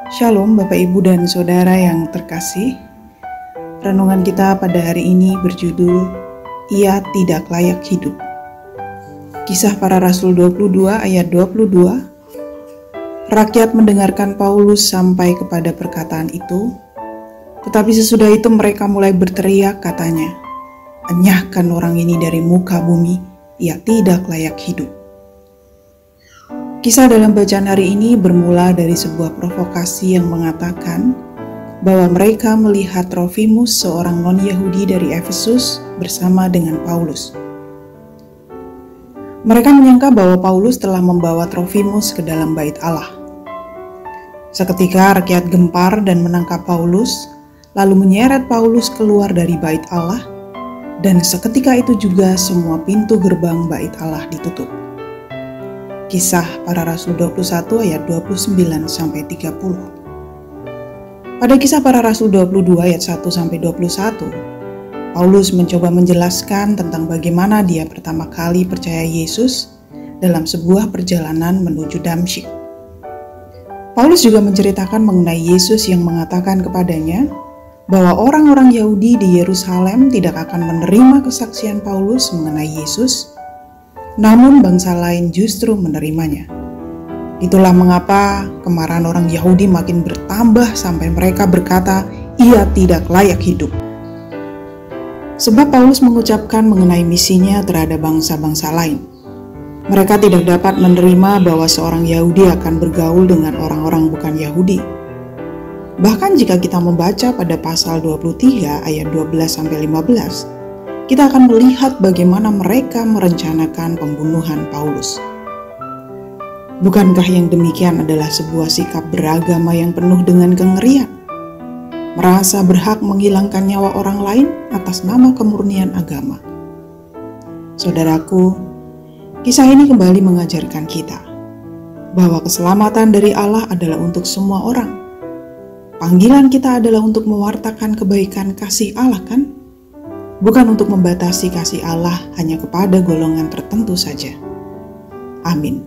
Shalom Bapak Ibu dan Saudara yang terkasih. Renungan kita pada hari ini berjudul Ia Tidak Layak Hidup. Kisah Para Rasul 22 ayat 22. Rakyat mendengarkan Paulus sampai kepada perkataan itu, tetapi sesudah itu mereka mulai berteriak katanya, "Enyahkan orang ini dari muka bumi, ia tidak layak hidup." Kisah dalam bacaan hari ini bermula dari sebuah provokasi yang mengatakan bahwa mereka melihat Trofimus, seorang non-Yahudi dari Efesus, bersama dengan Paulus. Mereka menyangka bahwa Paulus telah membawa Trofimus ke dalam bait Allah. Seketika rakyat gempar dan menangkap Paulus, lalu menyeret Paulus keluar dari bait Allah, dan seketika itu juga semua pintu gerbang bait Allah ditutup. Kisah Para Rasul 21 ayat 29-30. Pada Kisah Para Rasul 22 ayat 1-21, Paulus mencoba menjelaskan tentang bagaimana dia pertama kali percaya Yesus dalam sebuah perjalanan menuju Damsyik. Paulus juga menceritakan mengenai Yesus yang mengatakan kepadanya bahwa orang-orang Yahudi di Yerusalem tidak akan menerima kesaksian Paulus mengenai Yesus, namun bangsa lain justru menerimanya. Itulah mengapa kemarahan orang Yahudi makin bertambah sampai mereka berkata, "Ia tidak layak hidup." Sebab Paulus mengucapkan mengenai misinya terhadap bangsa-bangsa lain. Mereka tidak dapat menerima bahwa seorang Yahudi akan bergaul dengan orang-orang bukan Yahudi. Bahkan jika kita membaca pada pasal 23 ayat 12-15, kita akan melihat bagaimana mereka merencanakan pembunuhan Paulus. Bukankah yang demikian adalah sebuah sikap beragama yang penuh dengan kengerian? Merasa berhak menghilangkan nyawa orang lain atas nama kemurnian agama. Saudaraku, kisah ini kembali mengajarkan kita bahwa keselamatan dari Allah adalah untuk semua orang. Panggilan kita adalah untuk mewartakan kebaikan kasih Allah, kan? Bukan untuk membatasi kasih Allah hanya kepada golongan tertentu saja. Amin.